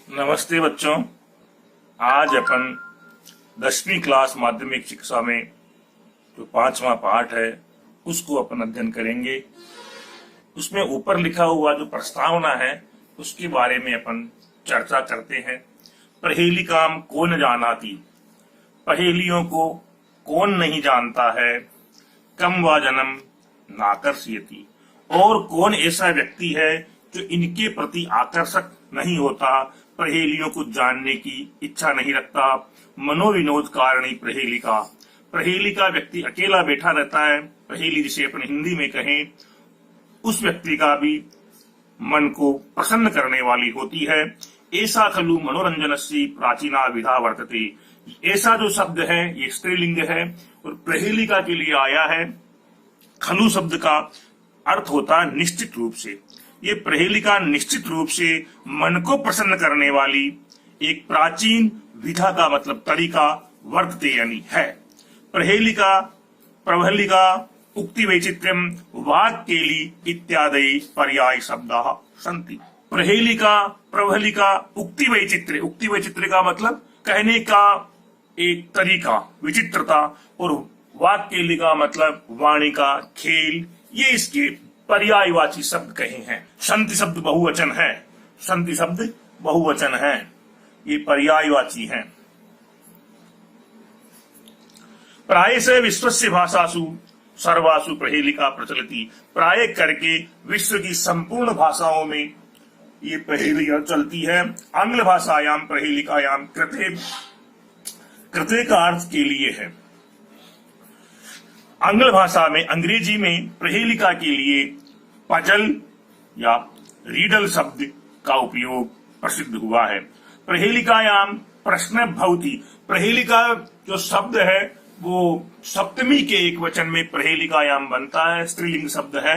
नमस्ते बच्चों, आज अपन 10वीं क्लास माध्यमिक शिक्षा में जो 5वां पाठ है उसको अपन अध्ययन करेंगे। उसमें ऊपर लिखा हुआ जो प्रस्तावना है उसके बारे में अपन चर्चा करते हैं। पहेलिकाम कौन जानाति, पहेलियों को कौन नहीं जानता है। कम वा जन्म नाकर्षयति, और कौन ऐसा व्यक्ति है जो इनके प्रति आकर्षक नहीं होता, पहेलियों को जानने की इच्छा नहीं रखता। मनोविनोद कारणी पहेलिका, पहेलिका व्यक्ति अकेला बैठा रहता है, पहेली जिसे अपन हिंदी में कहें, उस व्यक्ति का भी मन को प्रसन्न करने वाली होती है। ऐसा खलु मनोरंजनस्य प्राचीना विधा वर्तते, ऐसा जो शब्द है ये स्त्रीलिंग है और पहेलिका के लिए आया है। खलु शब्द का अर्थ होता है निश्चित रूप से। ये पहेलिका निश्चित रूप से मन को प्रसन्न करने वाली एक प्राचीन विधा का मतलब तरीका वर्तते यानी है। पहेलिका प्रवहलिका उक्ति वैचित्र्यम वाक्केली इत्यादि पर्याय शब्दाः सन्ति। पहेलिका प्रवहलिका उक्ति वैचित्र्य, उक्ति वैचित्र्य का मतलब कहने का एक तरीका, विचित्रता, और वाक्केली का मतलब वाणी का खेल, ये इसके पर्यायवाची शब्द कहे हैं। संति शब्द बहुवचन है, संति शब्द बहुवचन है, ये पर्यायवाची हैं। प्राय से विश्वस्य भाषासु सर्वासु पहेलिका प्रचलति, प्राय करके विश्व की संपूर्ण भाषाओं में ये पहेलियां चलती है। आंग्ल भाषायाम पहेलिकायाम कृते, कृते का अर्थ के लिए है। आंग्ल भाषा में, अंग्रेजी में पहेलिका के लिए पजल या रीडल शब्द का उपयोग प्रसिद्ध हुआ है। पहेलिकायाम प्रश्न भवति, पहेलिका जो शब्द है वो सप्तमी के एक वचन में पहेलिकायाम बनता है, स्त्रीलिंग शब्द है।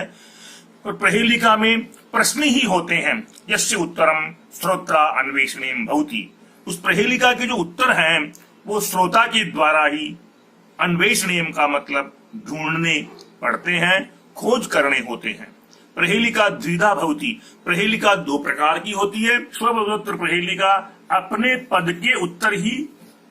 और पहेलिका में प्रश्न ही होते हैं। यस्य उत्तरम श्रोत्रा अन्वेषणेम भवति, उस पहेलिका के जो उत्तर हैं वो श्रोता के द्वारा ही, अन्वेषणेम का मतलब ढूंढने पड़ते हैं, खोज करने होते हैं। पहेलिका द्विधा भवति, पहेलिका दो प्रकार की होती है। स्वपदोत्तर पहेलिका, अपने पद के उत्तर ही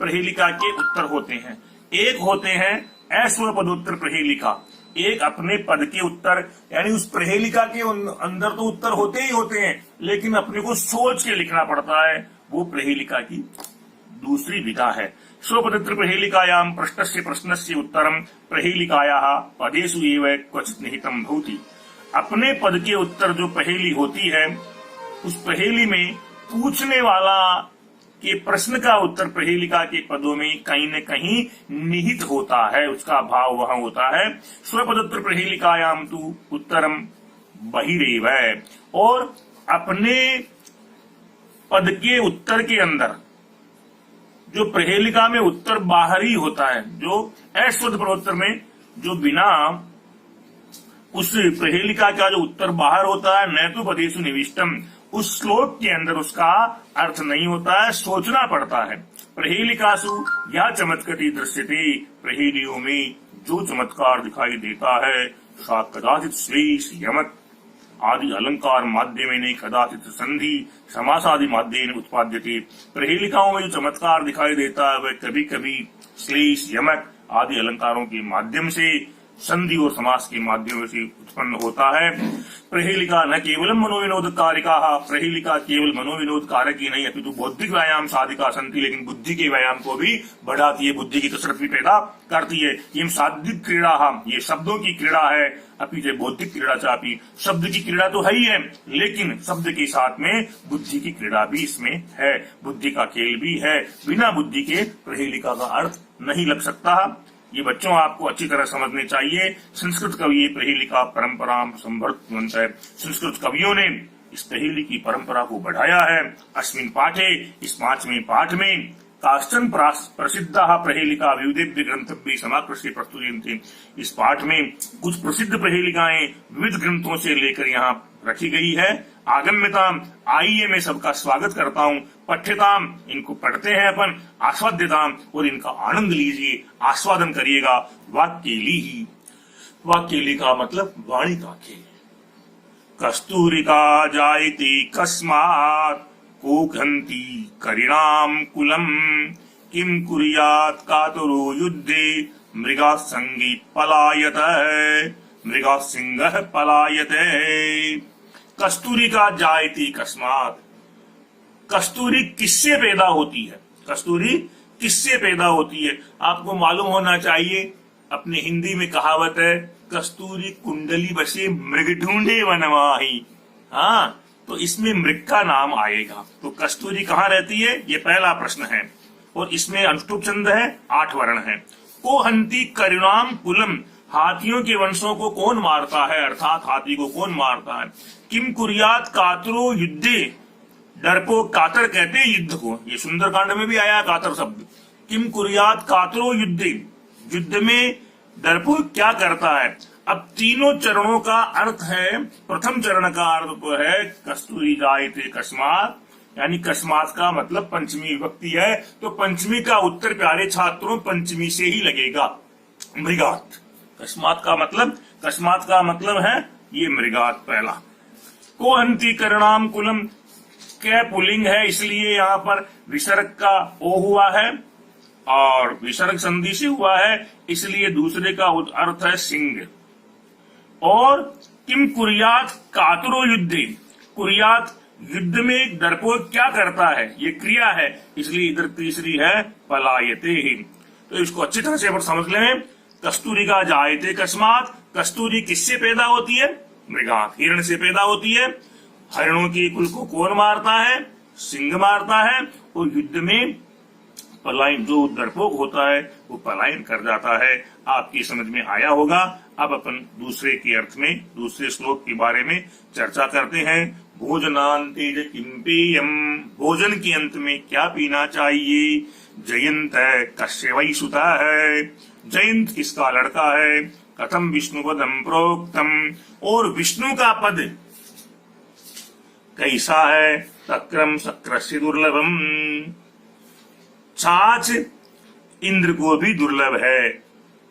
पहेलिका के उत्तर होते हैं। एक होते हैं अस्वपदोत्तर पहेलिका, एक अपने पद के उत्तर, यानी उस पहेलिका के अंदर तो उत्तर होते ही होते हैं लेकिन अपने को सोच के लिखना पड़ता है, वो पहेलिका की दूसरी विधा है। स्वपदोत्तर पहेलिकायाम प्रश्नस्य प्रश्नस्य उत्तरम पहेलिकायाः पदेषु एव क्वचित् निहितं भवति, अपने पद के उत्तर जो पहेली होती है उस पहेली में पूछने वाला के प्रश्न का उत्तर पहेलिका के पदों में कहीं न कहीं निहित होता है, उसका भाव वहां होता है। स्वपदोत्तर पहेलिकायाम तु उत्तरम बहिरेव, और अपने पद के उत्तर के अंदर जो पहेलिका में उत्तर बाहरी होता है, जो अस्वपदोत्तर में जो बिना उस पहेलिका का जो उत्तर बाहर होता है, न तो पदेषु निविष्टम, उस श्लोक के अंदर उसका अर्थ नहीं होता है, सोचना पड़ता है। पहेलिकासु या चमत्कृति दृश्यते, पहेलियों में जो चमत्कार दिखाई देता है सा कदाचित श्लेष यमक आदि अलंकार माध्यमेन कदाचित संधि समासादि माध्यमेन उत्पाद्यते, पहेलिकाओं में जो चमत्कार दिखाई देता है वह कभी कभी श्लेष यमक आदि अलंकारों के माध्यम से, संधि और समास के माध्यम से उत्पन्न होता है। पहेलिका न केवल मनोविनोद कारिका, पहेलिका केवल मनोविनोद कारक ही नहीं अपितु बौद्धिक व्यायाम साधिका संति, लेकिन बुद्धि के व्यायाम को भी बढ़ाती है, बुद्धि की कसरत भी पैदा करती है। ये साधिक क्रीड़ा, ये शब्दों की क्रीड़ा है, अपितु बौद्धिक क्रीड़ा चापी, शब्द की क्रीड़ा तो है ही है लेकिन शब्द के साथ में बुद्धि की क्रीड़ा भी इसमें है, बुद्धि का खेल भी है। बिना बुद्धि के पहेलिका का अर्थ नहीं लग सकता। ये बच्चों आपको अच्छी तरह समझने चाहिए। संस्कृत कवि पहेलिका परंपरा संवर्धनवंत है, संस्कृत कवियों ने इस पहेली की परंपरा को बढ़ाया है। अस्मिन् पाठे, इस 5वें पाठ में काश्चन प्रसिद्धाः पहेलिका विविधेभ्यः ग्रंथेभ्यः समाकृष्य प्रस्तुयन्ते, इस पाठ में कुछ प्रसिद्ध पहेलिकाएं विविध ग्रंथों से लेकर यहाँ रखी गई है। आगम्यताम, आइए मैं सबका स्वागत करता हूँ। पठ्यताम, इनको पढ़ते हैं अपन। आस्वाद्यताम, और इनका आनंद लीजिए, आस्वादन करिएगा। वाक्येली, वाक्यलिका मतलब वाणिका के। कस्तूरिका जायते कस्मात् कोघन्ति करिणाम कुलम किम कुर्यात् कातुरो युद्धे मृगासंगी पलायते मृगासिंह पलायते। कस्तूरिका जायते कस्मात्, कस्तूरी किससे पैदा होती है? कस्तूरी किससे पैदा होती है? आपको मालूम होना चाहिए, अपने हिंदी में कहावत है, कस्तूरी कुंडली बसे मृग ढूंढे वनमाही। हाँ, तो इसमें मृग का नाम आएगा। तो कस्तूरी कहाँ रहती है, ये पहला प्रश्न है। और इसमें अनुष्टुप छंद है, 8 वर्ण है। को हंती करुणाम कुलम, हाथियों के वंशों को कौन मारता है, अर्थात हाथी को कौन मारता है। किम कुर्यात कातरो युद्धे, डरपोक कातर कहते हैं युद्ध को, ये सुंदरकांड में भी आया कातर शब्द। किम कुर्यात कातरो युद्धे, युद्ध में डरपोक क्या करता है। अब तीनों चरणों का अर्थ है, प्रथम चरण का अर्थ तो है कस्तूरी जायते कस्मात्, यानी कस्मात् का मतलब पंचमी विभक्ति है, तो पंचमी का उत्तर प्यारे छात्रों पंचमी से ही लगेगा, मृगात। कस्मात् का मतलब है ये मृगात पहला। को हंती करणाम कुलम, क्या पुलिंग है, इसलिए यहाँ पर विसर्ग का ओ हुआ है और विसर्ग संधि से हुआ है, इसलिए दूसरे का अर्थ है सिंह। और किम कुर्यात कातुरो युद्धे, कुर्यात युद्ध में डरपोक क्या करता है, ये क्रिया है, इसलिए इधर तीसरी है पलायते ही। तो इसको अच्छी तरह से समझ लें। कस्तूरी का जायते कस्मात्, कस्तूरी किससे पैदा होती है, मृगात, हिरण से पैदा होती है। हरिणों के कुल को कौन मारता है, सिंह मारता है। और युद्ध में पलायन, जो डरपोक होता है वो पलायन कर जाता है। आपकी समझ में आया होगा। अब अपन दूसरे के अर्थ में, दूसरे श्लोक के बारे में चर्चा करते हैं। भोजनांते किम पेयम, भोजन के अंत में क्या पीना चाहिए। जयंत कस्य वै सुता है, जयंत किसका लड़का है। कथम विष्णु पदम प्रोक्तम, और विष्णु का पद कैसा है। तक्रम शक्रस्य दुर्लभम, छाछ इंद्र को भी दुर्लभ है।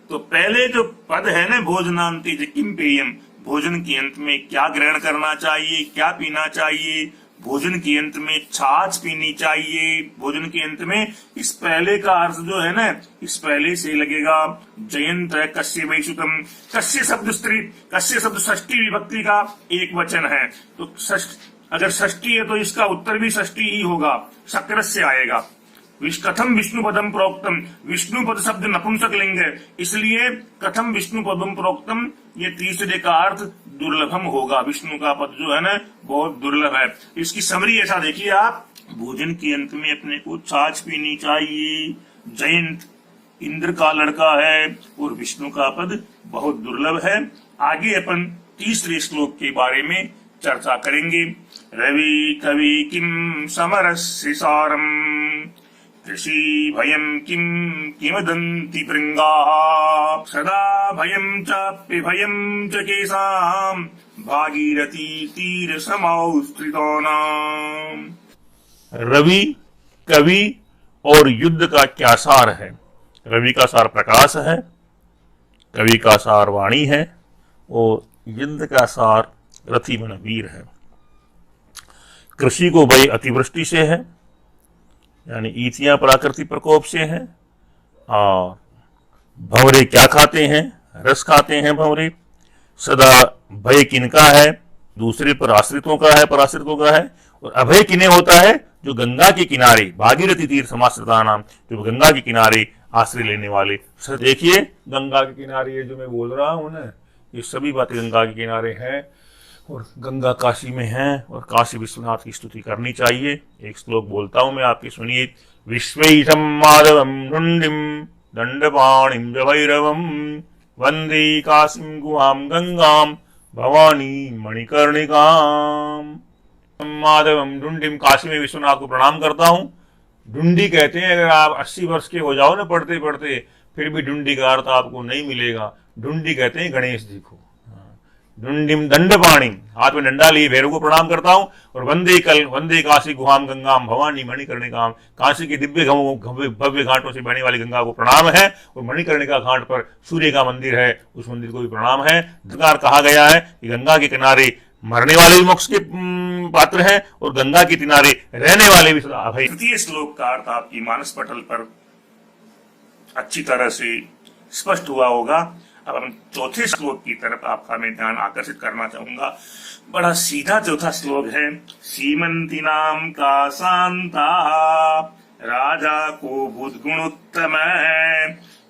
तो पहले जो पद है ना, भोजनांते किम पेयम, भोजन के अंत में क्या ग्रहण करना चाहिए, क्या पीना चाहिए। भोजन के अंत में छाछ पीनी चाहिए। भोजन के अंत में, इस पहले का अर्थ जो है ना, इस पहले से लगेगा जयंत है कस्य वैसुतम। कस्य शब्द स्त्री, कस्य शब्द षष्ठी विभक्ति का एक वचन है, तो अगर षष्ठी है तो इसका उत्तर भी षष्ठी ही होगा, शक्र से आएगा। कथम विष्णु पदम प्रोक्तम, विष्णु पद शब्द नपुंसक लिंग है, इसलिए कथम विष्णु पदम प्रोक्तम, ये तीसरे का अर्थ दुर्लभम होगा। विष्णु का पद जो है ना बहुत दुर्लभ है। इसकी समरी ऐसा देखिए आप, भोजन के अंत में अपने को छाछ पीनी चाहिए। जयंत इंद्र का लड़का है और विष्णु का पद बहुत दुर्लभ है। आगे अपन तीसरे श्लोक के बारे में चर्चा करेंगे। रवि कवि किम समरस्य सारम, कृषि भयम किम किमदन्ति भृंगाः, सदा भयम चाप्य भयम च केसाम, भागीरथी तीर समौ स्त्रितानाम। रवि, कवि और युद्ध का क्या सार है। रवि का सार प्रकाश है, कवि का सार वाणी है और युद्ध का सार रथी मन वीर है। कृषि को भय अतिवृष्टि से है, यानी ईतियां प्राकृतिक प्रकोप से हैं। और भंवरे क्या खाते हैं, रस खाते हैं भंवरे। सदा भय किनका है, दूसरे पर आश्रितों का है, पराश्रितों का है। और अभय किन्हें होता है, जो गंगा के किनारे, भागीरथी तीर समाश्रिता नाम, जो गंगा के किनारे आश्रय लेने वाले। सर देखिए, गंगा के किनारे ये जो मैं बोल रहा हूं ना, ये सभी बातें गंगा के किनारे हैं और गंगा काशी में है और काशी विश्वनाथ की स्तुति करनी चाहिए। एक श्लोक बोलता हूं मैं, आपकी सुनिए। विश्वैषम माधवम ढुंडिम दंडपाणिम भैरवम, वंदे काशीम गुहाम गंगाम भवानी मणिकर्णिकाम। माधवम ढुंडिम, काशी में विश्वनाथ को प्रणाम करता हूं। ढूंढी कहते हैं, अगर आप 80 वर्ष के हो जाओ ना पढ़ते पढ़ते, फिर भी ढूंढी का अर्थ आपको नहीं मिलेगा। ढूंढी कहते हैं गणेश जी को। दंडपाणी, हाथ में डंडा लिए भैरव को प्रणाम करता हूं। और वंदे काशी गुहाम गंगाम भवानी मणिकर्णिकाम, काशी के दिव्य भव्य घाटों से बहने वाली गंगा को प्रणाम है। और मणिकर्णिका घाट पर सूर्य का मंदिर है, उस मंदिर को भी प्रणाम है। प्रकार कहा गया है कि गंगा के किनारे मरने वाले भी मोक्ष के पात्र हैं और गंगा के किनारे रहने वाले भी सदा अभय। तृतीय श्लोक का अर्थ आपकी मानस पटल पर अच्छी तरह से स्पष्ट हुआ होगा। अब हम चौथे श्लोक की तरफ आपका मैं ध्यान आकर्षित करना चाहूंगा। बड़ा सीधा चौथा श्लोक है। सीमंती नाम का शांता राजा को बुद्गुणोत्तम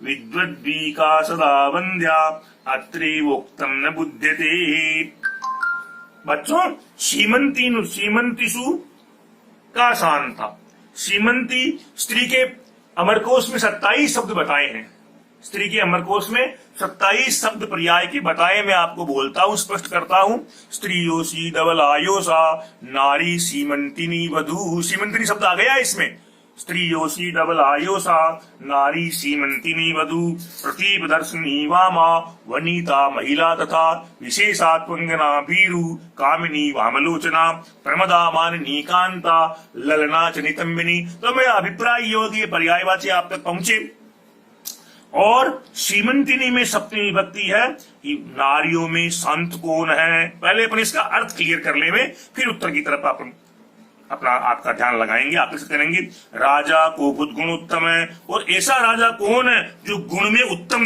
विद्वद्वी का सदा वंद्या अत्रेवोक्तम न बुध्यते। बच्चों, सीमंतीसु का शांता, सीमंती स्त्री के अमरकोश में 27 शब्द बताए हैं। स्त्री के अमरकोश में 27 शब्द पर्याय के बताए। मैं आपको बोलता हूं, स्पष्ट करता हूं। स्त्रियोसी डबल आयोसा नारी सीमंतिनी वधू। सीमंतिनी शब्द आ गया इसमें। स्त्रियोसी डबल आयोसा नारी सीमंतिनी वधू प्रतीप दर्शनी वामा वनीता महिला तथा विशेषात्वंगना भीरु कामिनी वामलोचना प्रमदा माननी कांता ललना च नितंबिनी। तो मेरा अभिप्राय योगी पर्यायवाची आप तक पहुंचे। और सीमंतिनी में सप्तमी विभक्ति है कि नारियों में संत कौन है। पहले अपन इसका अर्थ क्लियर कर ले, फिर उत्तर की तरफ अपन अपना आपका ध्यान लगाएंगे, आकर्षित करेंगे। राजा को बुद्ध गुण उत्तम है, और ऐसा राजा कौन है जो गुण में उत्तम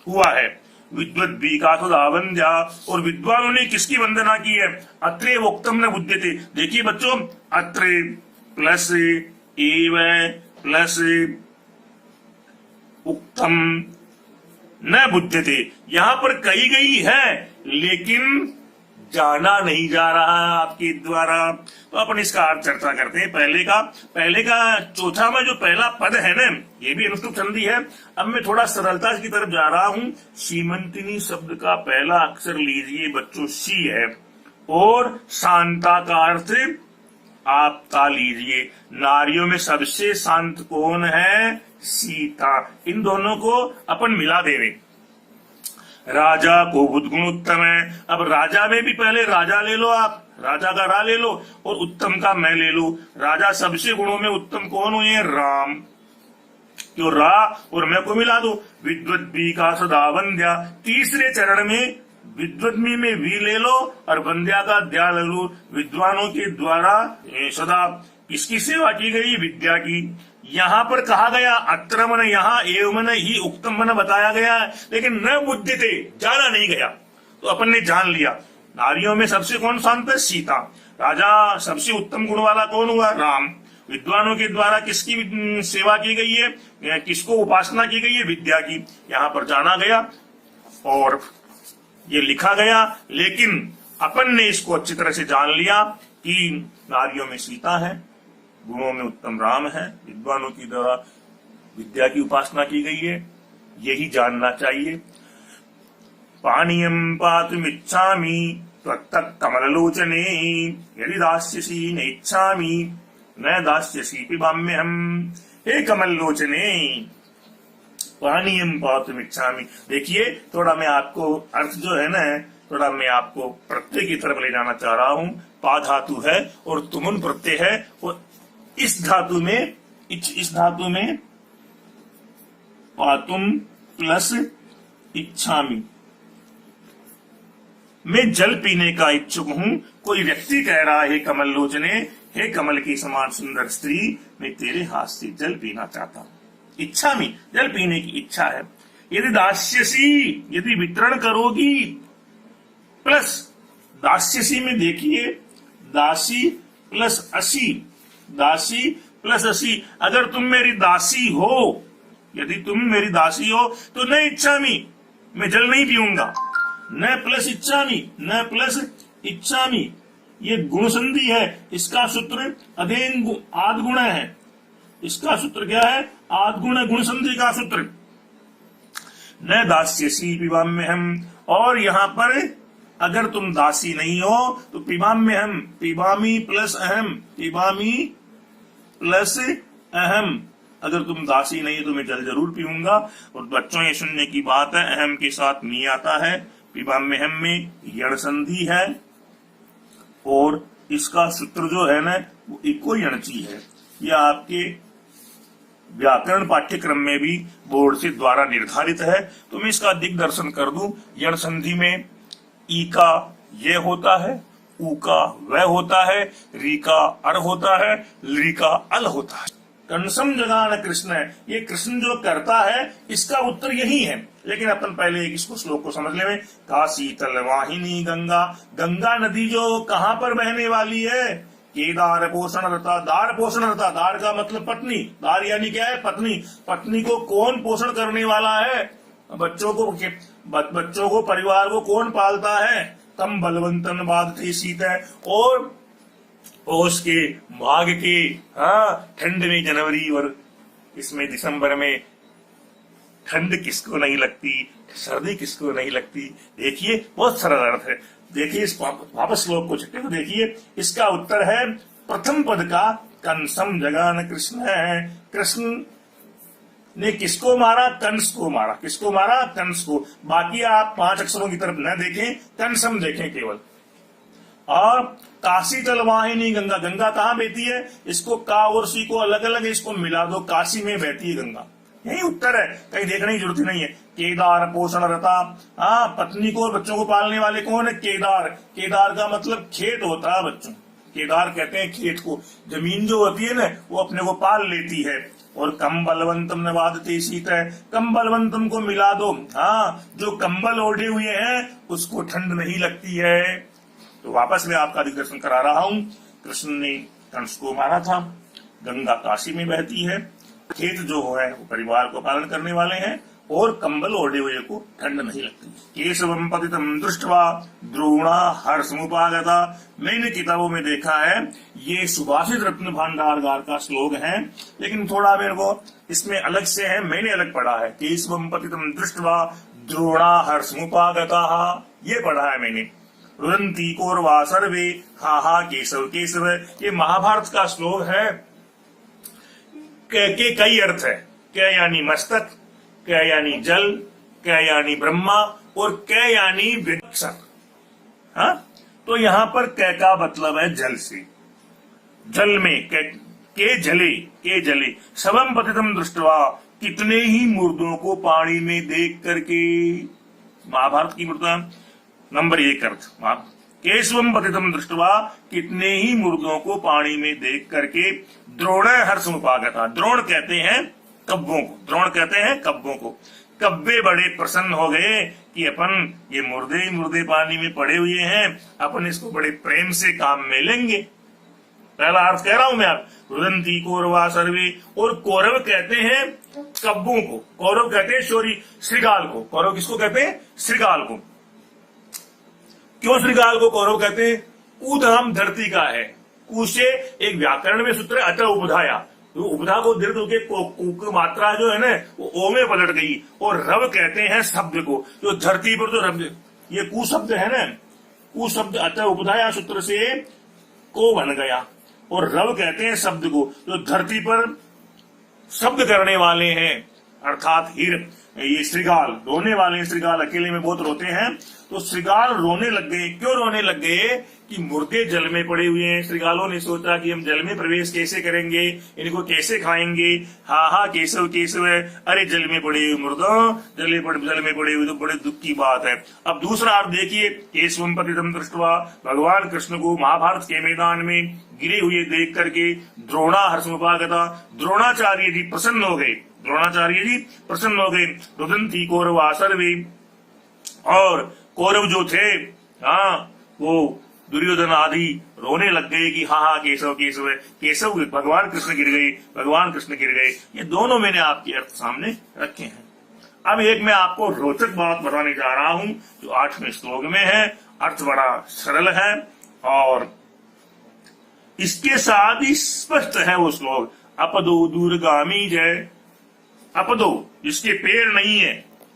हुआ है। विद्वद विकासोदावंद्या, और विद्वानों ने किसकी वंदना की है। अत्रे वोक्तम न बुध्यते। देखिए बच्चों, अत्रे प्लस एव प्लस उक्तम न बुध्यते, यहां पर कही गई है लेकिन जाना नहीं जा रहा है आपके द्वारा। तो अपन इसका अर्थ चर्चा करते हैं। पहले का चौथा में जो पहला पद है ना, ये भी अनुष्टुप संधि है। अब मैं थोड़ा सरलता की तरफ जा रहा हूं। सीमंतिनी शब्द का पहला अक्षर लीजिए बच्चों, सी है, और शांता का अर्थ आपका लीजिए। नारियों में सबसे शांत कौन है। सीता। इन दोनों को अपन मिला देवे। राजा को बुद्गुण उत्तम है। अब राजा में भी पहले राजा ले लो, आप राजा का रा ले लो और उत्तम का मैं ले लो। राजा सबसे गुणों में उत्तम कौन हुए, राम। तो रा और मैं को मिला दो। विद्वद्वी का सदा वंद्या। तीसरे चरण में विद्वद्मी में वी ले लो और वंद्या का द्या ले लो। विद्वानों के द्वारा सदा किसकी सेवा की गई, विद्या की। यहां पर कहा गया अत्र मन, यहाँ एव मन ही उक्तम मन बताया गया है, लेकिन न बुद्धते, जाना नहीं गया। तो अपन ने जान लिया नारियों में सबसे कौन शांत है, सीता। राजा सबसे उत्तम गुण वाला कौन हुआ, राम। विद्वानों के द्वारा किसकी सेवा की गई है, किसको उपासना की गई है, विद्या की। यहाँ पर जाना गया और ये लिखा गया, लेकिन अपन ने इसको अच्छी तरह से जान लिया कि नारियों में सीता है, गुणों में उत्तम राम है, विद्वानों की द्वारा विद्या की उपासना की गई है। यही जानना चाहिए। पानीयम पातुमिच्छामि त्वत्तः कमललोचने यदि दास्यसि नेच्छामि न दास्यसि पिबाम्यहम। हे कमल लोचने, पानीयम पातुमिच्छामि। देखिए, थोड़ा मैं आपको अर्थ जो है ना, थोड़ा मैं आपको प्रत्यय की तरफ ले जाना चाह रहा हूं। पा धातु है और तुमुन प्रत्यय है, और इस धातु में पातुम प्लस इच्छामि। मैं जल पीने का इच्छुक हूं। कोई व्यक्ति कह रहा है कमल लोचने, हे कमल की समान सुंदर स्त्री, मैं तेरे हाथ से जल पीना चाहता हूं। इच्छामि, जल पीने की इच्छा है। यदि दास्यसी, यदि वितरण करोगी, प्लस दास्यसी में देखिए दासी प्लस असी, दासी प्लस असी। अगर तुम मेरी दासी हो, यदि तुम मेरी दासी हो तो न इच्छामि, मैं जल नहीं पीऊंगा। न प्लस इच्छामि, न प्लस इच्छामि, ये गुण संधि है। इसका सूत्र अधेन आद गुण है। इसका सूत्र क्या है, आद गुण, गुण संधि का सूत्र। न दास्यसी पिबाम्यहम। और यहां पर अगर तुम दासी नहीं हो तो पिबाम्यहम, पिबामी प्लस अहम, पिबामी प्लस अहम। अगर तुम दासी नहीं तो मैं जल जरूर पीऊंगा। और बच्चों, ये सुनने की बात है, अहम के साथ मी आता है, पिबाम्यहम में यण संधि है और इसका सूत्र जो है ना वो इको यणची है। यह आपके व्याकरण पाठ्यक्रम में भी बोर्ड से द्वारा निर्धारित है। तो मैं इसका अधिक दर्शन कर दूं। यण संधि में ई का ये होता है, ऊ का वह होता है, री का अर होता है, ली का अल होता है। कंसम जगान कृष्ण, ये कृष्ण जो करता है इसका उत्तर यही है। लेकिन अपन पहले एक इसको श्लोक को समझ ले। काशी तलवाहिनी गंगा, गंगा नदी जो कहां पर बहने वाली है? केदार पोषण रता, दार पोषण रता, दार का मतलब पत्नी, दार यानी क्या है? पत्नी। पत्नी को कौन पोषण करने वाला है? बच्चों को परिवार को कौन पालता है? तम बलवंतन बाधते शीत है। और पौष के माघ के ठंड में जनवरी और इसमें दिसंबर में ठंड किसको नहीं लगती, सर्दी किसको नहीं लगती? देखिए बहुत सरल अर्थ है। देखिए इस वापस श्लोक को छठे को देखिए। इसका उत्तर है प्रथम पद का कंसम जगान कृष्ण है। कृष्ण ने किसको मारा? कंस को मारा। किसको मारा? कंस को। बाकी आप 5 अक्षरों की तरफ न देखें, कंसम देखें केवल। और काशी तलवाहिनी गंगा, गंगा कहां बहती है? इसको का और सी को अलग अलग इसको मिला दो, काशी में बहती है गंगा। यही उत्तर है, कहीं देखने की जरूरत नहीं है। केदार पोषण रता, पत्नी को और बच्चों को पालने वाले कौन है? केदार। केदार का मतलब खेत होता है बच्चों। केदार कहते हैं खेत को। जमीन जो होती है ना वो अपने को पाल लेती है। और कम बलवंतम न बाधते शीत है, कम बलवंतम को मिला दो। जो कंबल ओढ़े हुए हैं उसको ठंड नहीं लगती है। तो वापस मैं आपका दिग्दर्शन करा रहा हूं। कृष्ण ने कंस को मारा था, गंगा काशी में बहती है, खेत जो है वो परिवार को पालन करने वाले हैं, और कंबल ओढ़े हुए को ठंड नहीं लगती। केशवम पतितम दृष्टवा द्रोणा हर्षमुपागता। मैंने किताबों में देखा है ये सुभाषित रत्न भांडारगार का श्लोक है, लेकिन थोड़ा मेरे को इसमें अलग से है, मैंने अलग पढ़ा है। केशवम पतितम दृष्टवा द्रोणा हर्षमुपागता, ये पढ़ा है मैंने। रुदंती कौरवा सर्वे हा हा केशव केशव, ये महाभारत का श्लोक है। के कई अर्थ है। क यानी मस्तक, क यानी जल, क यानी ब्रह्मा, और क यानी अक्षर। तो यहां पर क का मतलब है जल से। जल में के जले सबम पतितम दृष्टवा, कितने ही मुर्दों को पानी में देख करके। महाभारत की मुर्दा नंबर 1 अर्थ। केशवम पतितम दृष्टवा, कितने ही मुर्दों को पानी में देख करके। द्रोण हर्षमुपागता, द्रोण कहते हैं कब्बों को, द्रोण कहते हैं कब्बों को। कब्बे बड़े प्रसन्न हो गए कि अपन ये मुर्दे ही मुर्दे पानी में पड़े हुए हैं, अपन इसको बड़े प्रेम से काम में लेंगे। पहला अर्थ कह रहा हूं मैं आप। रुदंती कौरवा सर्वे, और कौरव कहते हैं कब्बों को, कौरव कहते हैं श्रीगाल को। कौरव किसको कहते हैं? श्रीगाल को। क्यों श्रीगाल को कौरव कहते हैं? कू धाम धरती का है। कू से एक व्याकरण में सूत्र अत उपधाया, तो उपधा को दीर्घ के की मात्रा जो है ना वो ओ में पलट गई। और रव कहते हैं शब्द को, जो धरती पर जो रव, ये कु शब्द है ना, कु शब्द अत उपधाया सूत्र से को बन गया। और रव कहते हैं शब्द को, जो धरती पर शब्द करने वाले हैं, अर्थात हीर। ये श्रीगाल रोने वाले, श्रीगाल अकेले में बहुत रोते हैं, तो श्रीगाल रोने लग गए। क्यों रोने लग गए? कि मुर्दे जल में पड़े हुए हैं। श्रीगालों ने सोचा कि हम जल में प्रवेश कैसे करेंगे, इनको कैसे खाएंगे। हा केशव केशव, अरे जल में पड़े हुए मुर्दों, जल में पड़े हुए, तो बड़े दुख की बात है। अब दूसरा अर्थ देखिए, केशवम पतितम दृष्टवा, भगवान कृष्ण को महाभारत के मैदान में गिरे हुए देख करके द्रोणा हर्षमुपागता, द्रोणाचार्य जी प्रसन्न हो गए। द्रोणाचार्य जी प्रसन्न हो गए। रुदंती कौरवा सर्वे, और कौरव जो थे वो दुर्योधन आदि रोने लग गए कि हाँ केशव केशव केशव, भगवान कृष्ण गिर गए, भगवान कृष्ण गिर गए। ये दोनों मैंने आपके अर्थ सामने रखे हैं। अब एक मैं आपको रोचक बात बताने जा रहा हूं जो 8वें श्लोक में है। अर्थ बड़ा सरल है और इसके साथ ही स्पष्ट है वो श्लोक। अपदो दूरगामी जय, अपदो जिसके पैर नहीं है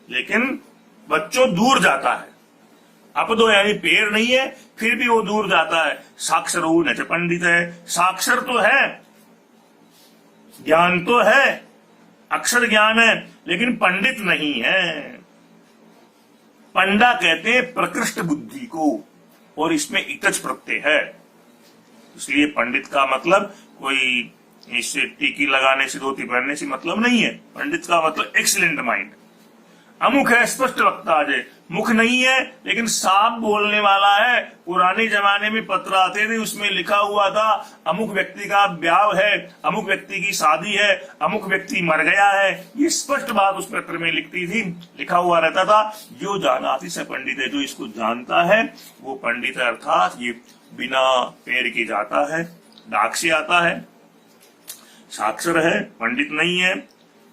लेकिन बच्चों दूर जाता है। अपदो यानी पैर नहीं है फिर भी वो दूर जाता है। साक्षर न च पंडित है, साक्षर तो है, ज्ञान तो है, अक्षर ज्ञान है, लेकिन पंडित नहीं है। पंडा कहते हैं प्रकृष्ट बुद्धि को, और इसमें इतच प्रत्यय है, इसलिए पंडित का मतलब कोई इससे टीकी लगाने से धोती पहनने से मतलब नहीं है। पंडित का मतलब एक्सीलेंट माइंड। अमुख है स्पष्ट वक्ता अजय, मुख नहीं है लेकिन साफ बोलने वाला है। पुराने जमाने में पत्र आते थे, उसमें लिखा हुआ था अमुक व्यक्ति का ब्याह है, अमुक व्यक्ति की शादी है, अमुक व्यक्ति मर गया है। ये स्पष्ट बात उस पत्र में लिखा हुआ रहता था। जो जानाति से पंडित है, जो इसको जानता है वो पंडित है। अर्थात ये बिना पैर के जाता है, डाक से आता है, साक्षर है, पंडित नहीं है,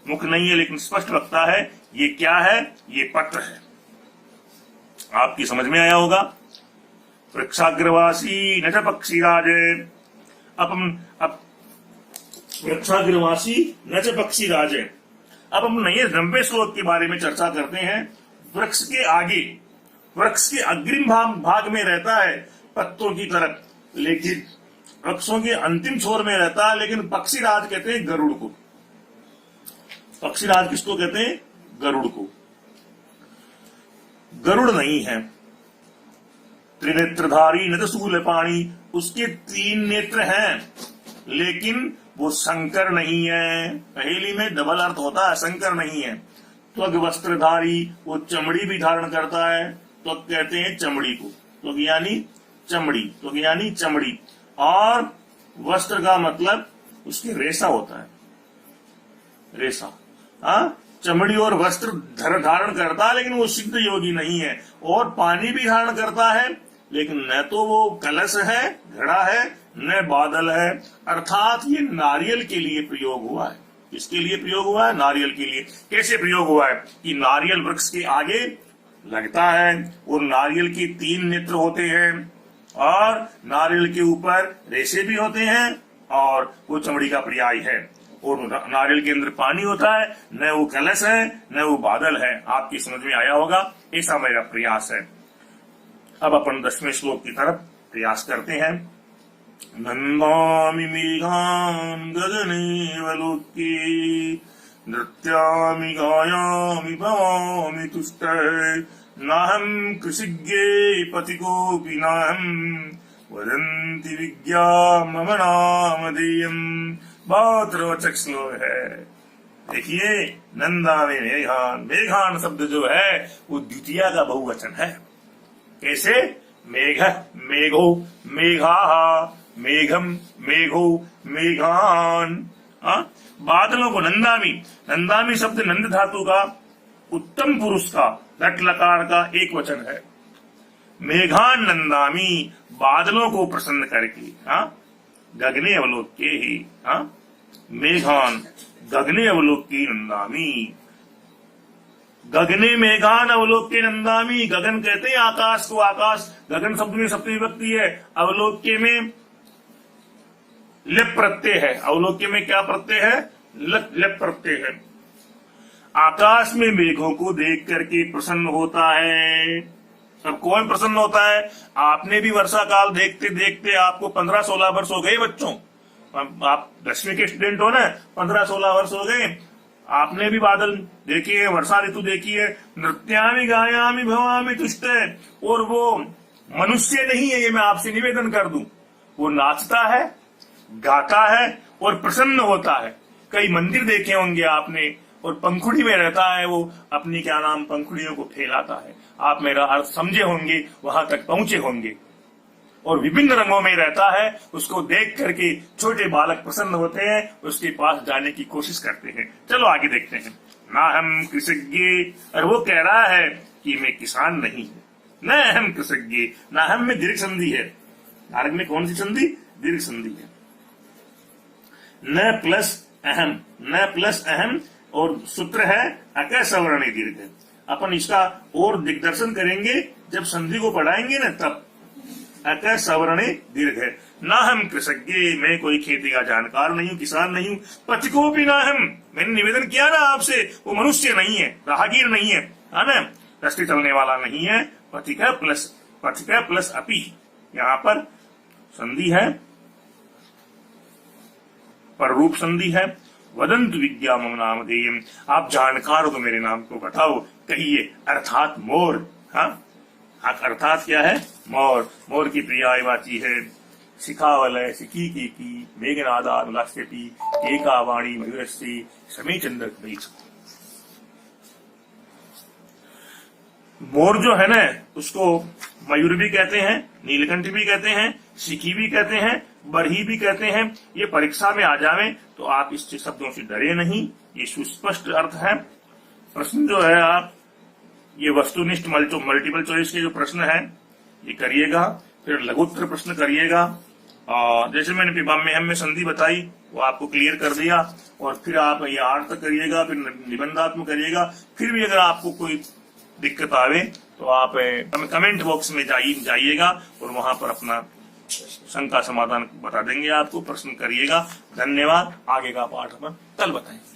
मुख नहीं है लेकिन स्पष्ट वक्ता है। ये क्या है? ये पत्र है। आपकी समझ में आया होगा। वृक्षाग्रवासी न च पक्षीराजे, अब वृक्षाग्रवासी न च पक्षीराजे। अब हम नए 90वें श्लोक के बारे में चर्चा करते हैं। वृक्ष के आगे, वृक्ष के अग्रिम भाग में रहता है पत्तों की तरफ, लेकिन वृक्षों के अंतिम छोर में रहता है। लेकिन पक्षीराज कहते हैं गरुड़ को। पक्षीराज किसको कहते हैं? गरुड़ को। गरुड़ नहीं है। त्रिनेत्रधारी न शूल पाणी, उसके 3 नेत्र हैं लेकिन वो शंकर नहीं है। पहेली में डबल अर्थ होता है, शंकर नहीं है। त्वग वस्त्रधारी, वो चमड़ी भी धारण करता है। त्वग कहते हैं चमड़ी को, त्वग यानी चमड़ी, त्वग यानी चमड़ी। और वस्त्र का मतलब उसके रेशा होता है, रेशा। चमड़ी और वस्त्र धारण करता है लेकिन वो सिद्ध योगी नहीं है। और पानी भी धारण करता है लेकिन न तो वो कलश है, घड़ा है, न बादल है। अर्थात ये नारियल के लिए प्रयोग हुआ है। किसके लिए प्रयोग हुआ है? नारियल के लिए। कैसे प्रयोग हुआ है? कि नारियल वृक्ष के आगे लगता है और नारियल के 3 नेत्र होते हैं और नारियल के ऊपर रेशे भी होते हैं और वो चमड़ी का पर्याय है। और नारियल के अंदर पानी होता है, न वो कलश है न वो बादल है। आपकी समझ में आया होगा। ऐसा मेरा प्रयास है। अब अपन 10वें श्लोक की तरफ प्रयास करते हैं। नन्दामि मेघान् गगनेऽवलोक्ये, नृत्यामि गायामि भवामि तुष्टये, नाहं कृषिज्ञे पथिकोऽपि नाहं, वदन्ति विज्ञा मम नामधेयम्। बहुत रोचक श्लोक है। देखिए, नंदा में मेघान, मेघान शब्द जो है वो द्वितीया का बहुवचन है। कैसे? मेघ, मेघो, मेघा, मेघम, मेघो, मेघान। बादलों को नंदामी, नंदामी शब्द नंद धातु का उत्तम पुरुष का लट लकार का एक वचन है। मेघान नंदामी, बादलों को प्रसन्न करके। गगने अवलोक्ये ही, मेघान गगने अवलोक्ये नंदामी। गगने मेघान अवलोक्ये नंदामी। गगन कहते हैं आकाश को। आकाश गगन शब्द में सप्तमी विभक्ति है। अवलोक्य में लिप प्रत्यय है। अवलोक्य में क्या प्रत्यय है? लिप प्रत्यय है। आकाश में मेघों को देख करके प्रसन्न होता है। अब कौन प्रसन्न होता है? आपने भी वर्षा काल देखते देखते आपको 15-16 वर्ष हो गए बच्चों। आप 10वीं के स्टूडेंट हो ना, 15-16 वर्ष हो गए। आपने भी बादल देखी है, वर्षा ऋतु देखी है। नृत्यामि गायामि भवामि तुष्टे। और वो मनुष्य नहीं है, ये मैं आपसे निवेदन कर दूं। वो नाचता है, गाता है और प्रसन्न होता है। कई मंदिर देखे होंगे आपने, और पंखुड़ी में रहता है वो, अपनी क्या नाम पंखुड़ियों को फैलाता है। आप मेरा अर्थ समझे होंगे, वहां तक पहुंचे होंगे। और विभिन्न रंगों में रहता है। उसको देख करके छोटे बालक प्रसन्न होते हैं, उसके पास जाने की कोशिश करते हैं। चलो आगे देखते हैं। ना हम कृषज्ञ, और वो कह रहा है कि मैं किसान नहीं हूं। न हम कृषज्ञ, ना हम में दीर्घ संधि है। नारक में कौन सी संधि? दीर्घ संधि है। न प्लस अहम, न प्लस अहम, और सूत्र है अक सवर्णी दीर्घ। अपन इसका और दिग्दर्शन करेंगे जब संधि को पढ़ाएंगे ना, तब। अक सवर्णी दीर्घ है। ना हम कृषज्ञ, मैं कोई खेती का जानकार नहीं हूं, किसान नहीं हूं। पथिको भी ना हम, मैंने निवेदन किया ना आपसे, वो मनुष्य नहीं है, राहगीर नहीं है ना, रास्ते चलने वाला नहीं है। पथिक प्लस अपि, यहाँ पर संधि है, पर रूप संधि है। वदंत विद्या मम नामधेयम्, आप जानकार हो तो मेरे नाम को बताओ, कहिए। अर्थात मोर, हाँ, अर्थात क्या है? मोर, मोर की प्रियाय वाची है, शिखावलय शिखी की मेघनादा उल्लास्यति एका वाणी मयूरस्सी समी चंद्र बीच। मोर जो है ना, उसको मयूर भी कहते हैं, नीलकंठ भी कहते हैं, शिखी भी कहते हैं, बरही भी कहते हैं। ये परीक्षा में आ जावे तो आप इस शब्दों से डरे नहीं, ये सुस्पष्ट अर्थ है। प्रश्न जो है आप ये वस्तुनिष्ठ मल्टीपल चॉइस के जो प्रश्न है ये करिएगा, फिर लघुत्तर प्रश्न करिएगा। और जैसे मैंने पिबाम्यहम में संधि बताई वो आपको क्लियर कर दिया, और फिर आप ये आर्थ करिएगा, फिर निबंधात्मक करिएगा। फिर भी अगर आपको कोई दिक्कत आवे तो आप कमेंट बॉक्स में जाइएगा और वहां पर अपना शंका समाधान बता देंगे आपको। प्रश्न करिएगा। धन्यवाद। आगे का पाठ अपन कल बताएंगे।